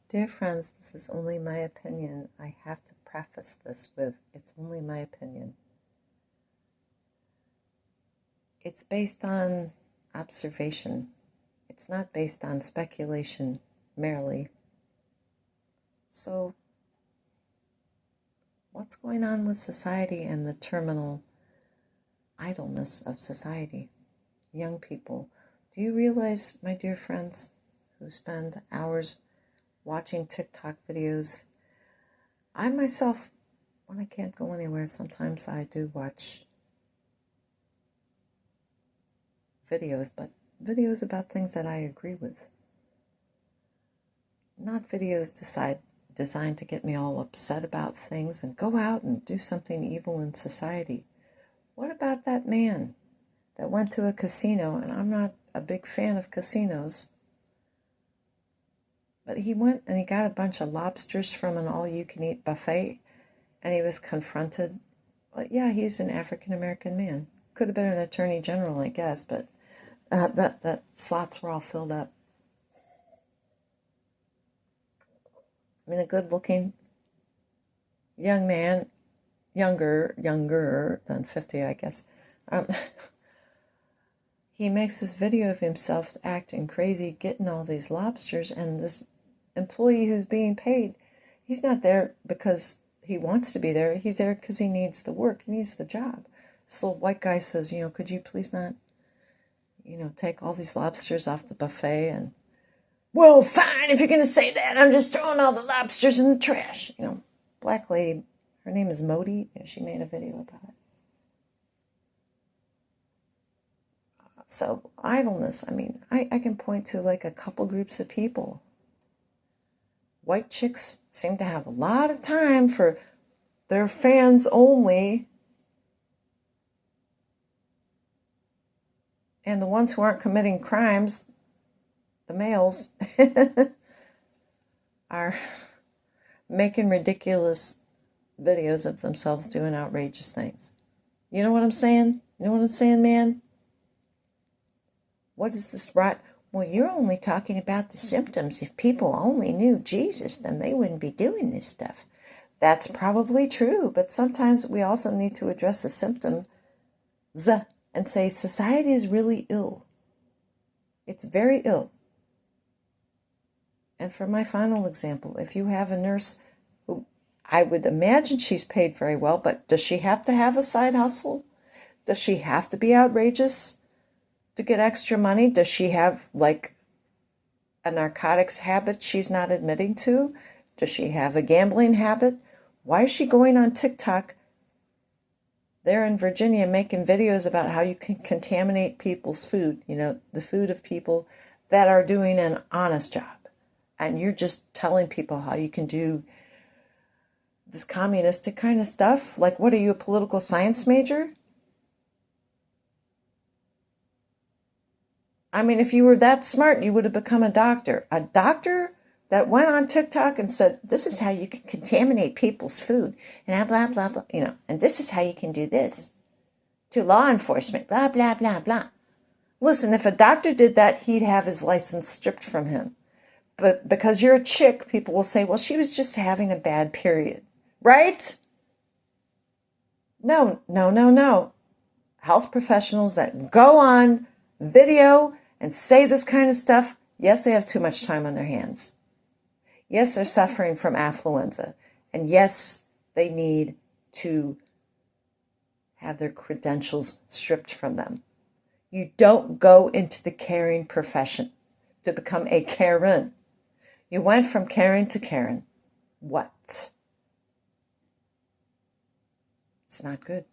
Dear friends, this is only my opinion. I have to preface this with, it's only my opinion. It's based on observation. It's not based on speculation merely. So, what's going on with society and the terminal idleness of society? Young people, do you realize, my dear friends, who spend hours watching TikTok videos? I myself, when I can't go anywhere, sometimes I do watch videos, but videos about things that I agree with. Not videos designed to get me all upset about things and go out and do something evil in society. What about that man that went to a casino? And I'm not a big fan of casinos, but he went and he got a bunch of lobsters from an all-you-can-eat buffet, and he was confronted. Well, yeah, he's an African-American man. Could have been an attorney general, I guess, but the slots were all filled up. I mean, a good-looking young man, younger than 50, I guess. He makes this video of himself acting crazy, getting all these lobsters, and this employee who's being paid, he's not there because he wants to be there. He's there because he needs the work. He needs the job. This little white guy says, could you please not, take all these lobsters off the buffet? And, well, fine, if you're going to say that, I'm just throwing all the lobsters in the trash. Black lady, her name is Modi. Yeah, she made a video about it. So idleness, I can point to like a couple groups of people. White chicks seem to have a lot of time for their fans only. And the ones who aren't committing crimes, the males, are making ridiculous videos of themselves doing outrageous things. You know what I'm saying? You know what I'm saying, man? What is this right? Well, you're only talking about the symptoms. If people only knew Jesus, then they wouldn't be doing this stuff. That's probably true, but sometimes we also need to address the symptoms and say society is really ill. It's very ill. And for my final example, if you have a nurse who, I would imagine she's paid very well, but does she have to have a side hustle? Does she have to be outrageous to get extra money? Does she have like a narcotics habit she's not admitting to? Does she have a gambling habit? Why is she going on TikTok there in Virginia making videos about how you can contaminate people's food, the food of people that are doing an honest job? And you're just telling people how you can do this communistic kind of stuff? Like, what are you, a political science major? If you were that smart, you would have become a doctor. A doctor that went on TikTok and said, this is how you can contaminate people's food, and blah, blah, blah, and this is how you can do this to law enforcement, blah, blah, blah, blah. Listen, if a doctor did that, he'd have his license stripped from him. But because you're a chick, people will say, well, she was just having a bad period, right? No. Health professionals that go on video and say this kind of stuff, yes, they have too much time on their hands. Yes, they're suffering from affluenza. And yes, they need to have their credentials stripped from them. You don't go into the caring profession to become a Karen. You went from Karen to Karen. What? It's not good.